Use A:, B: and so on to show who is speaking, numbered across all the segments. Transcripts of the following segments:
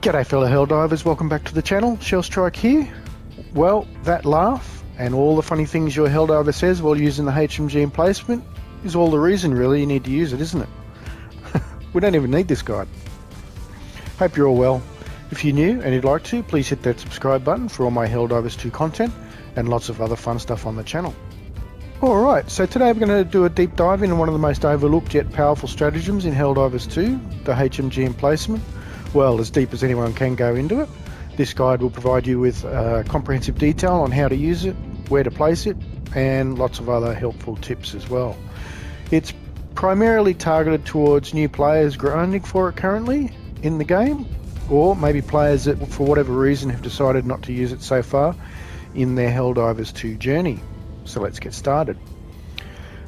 A: G'day fellow Helldivers, welcome back to the channel. Shellstrike here. Well, that laugh and all the funny things your Helldiver says while using the HMG Emplacement is all the reason really you need to use it, isn't it? We don't even need this guide. Hope you're all well. If you're new and you'd like to, please hit that subscribe button for all my Helldivers II content and lots of other fun stuff on the channel. Alright, so today we're going to do a deep dive into one of the most overlooked yet powerful stratagems in Helldivers II, the HMG Emplacement. Well, as deep as anyone can go into it. This guide will provide you with comprehensive detail on how to use it, where to place it, and lots of other helpful tips as well. It's primarily targeted towards new players grinding for it currently in the game, or maybe players that for whatever reason have decided not to use it so far in their Helldivers 2 journey. So let's get started.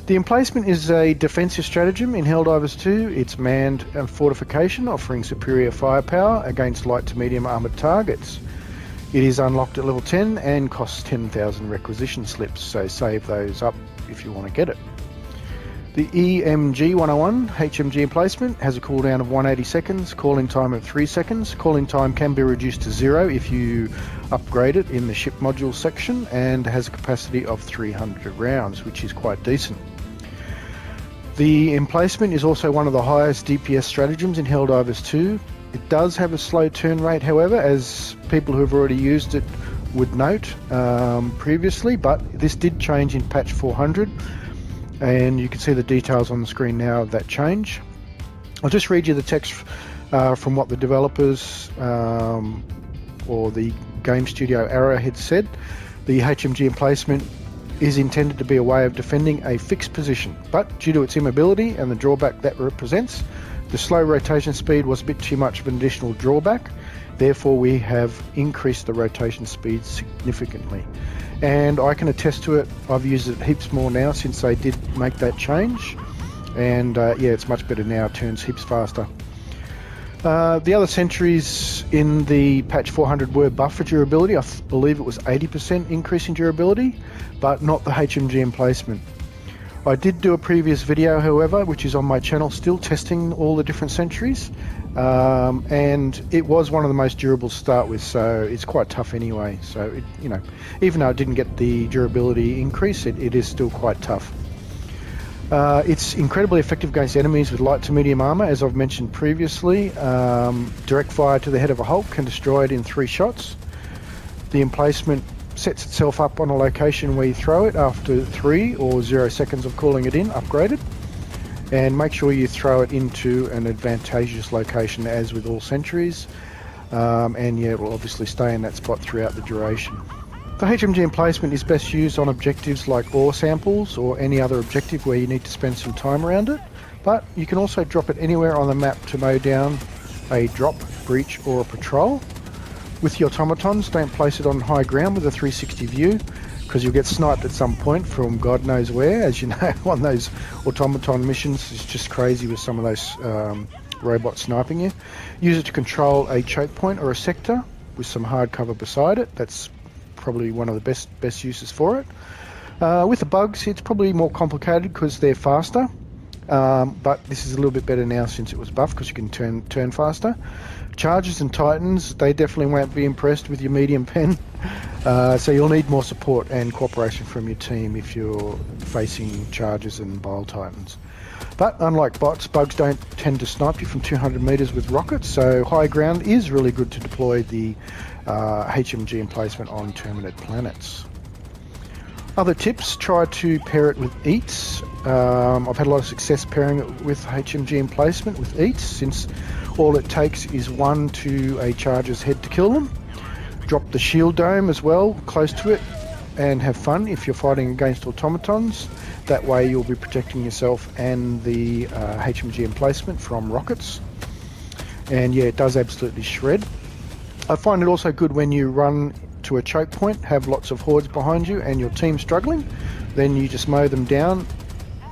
A: The emplacement is a defensive stratagem in Helldivers 2. It's manned fortification, offering superior firepower against light to medium armoured targets. It is unlocked at level 10 and costs 10,000 requisition slips, so save those up if you want to get it. The EMG 101 HMG emplacement has a cooldown of 180 seconds, calling time of 3 seconds. Calling time can be reduced to 0 if you upgrade it in the ship module section, and has a capacity of 300 rounds, which is quite decent. The emplacement is also one of the highest DPS stratagems in Helldivers 2. It does have a slow turn rate, however, as people who have already used it would note previously, but this did change in patch 400, and you can see the details on the screen now of that change. I'll just read you the text from what the developers or the game studio Arrowhead said. The HMG emplacement is intended to be a way of defending a fixed position, but due to its immobility and the drawback that represents, the slow rotation speed was a bit too much of an additional drawback. Therefore, we have increased the rotation speed significantly. And I can attest to it. I've used it heaps more now since they did make that change. And yeah, it's much better now. It turns heaps faster. The other sentries in the patch 400 were buffed for durability. I believe it was 80% increase in durability, but not the HMG emplacement. I did do a previous video, however, which is on my channel, still testing all the different sentries, and it was one of the most durable to start with, so it's quite tough anyway. So it, you know, even though it didn't get the durability increase, it is still quite tough. It's incredibly effective against enemies with light to medium armor, as I've mentioned previously. Direct fire to the head of a Hulk can destroy it in 3 shots. The emplacement sets itself up on a location where you throw it after 3 or 0 seconds of calling it in, upgraded. And make sure you throw it into an advantageous location, as with all sentries. And yeah, it will obviously stay in that spot throughout the duration. The HMG emplacement is best used on objectives like ore samples or any other objective where you need to spend some time around it, but you can also drop it anywhere on the map to mow down a drop, breach or a patrol. With the automatons, don't place it on high ground with a 360 view, because you'll get sniped at some point from God knows where. As you know, on those automaton missions, it's just crazy with some of those robots sniping you. Use it to control a choke point or a sector with some hard cover beside it. That's probably one of the best uses for it. With the bugs, it's probably more complicated because they're faster, but this is a little bit better now since it was buffed, because you can turn faster. Chargers and Titans, they definitely won't be impressed with your medium pen, so you'll need more support and cooperation from your team if you're facing Chargers and Bile Titans. But unlike bots, bugs don't tend to snipe you from 200 meters with rockets, so high ground is really good to deploy the HMG emplacement on terminate planets. Other tips, try to pair it with eats. I've had a lot of success pairing it with HMG emplacement with eats, since all it takes is 1 to a charger's head to kill them. Drop the shield dome as well close to it and have fun if you're fighting against automatons. That way you'll be protecting yourself and the HMG emplacement from rockets. And yeah, it does absolutely shred. I find it also good when you run to a choke point, have lots of hordes behind you and your team struggling, then you just mow them down,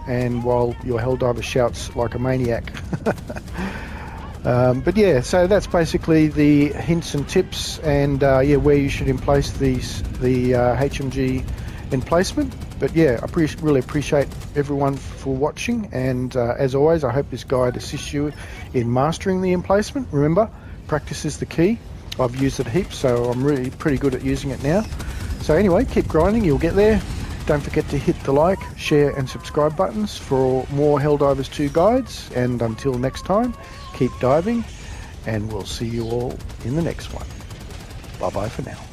A: and while your Helldiver shouts like a maniac. But yeah, so that's basically the hints and tips, and yeah, where you should emplace the HMG emplacement. But yeah, I really appreciate everyone for watching, and as always, I hope this guide assists you in mastering the emplacement. Remember, practice is the key. I've used it heaps, so I'm really pretty good at using it now. So anyway, keep grinding, you'll get there. Don't forget to hit the like, share and subscribe buttons for more Helldivers 2 guides. And until next time, keep diving, and we'll see you all in the next one. Bye bye for now.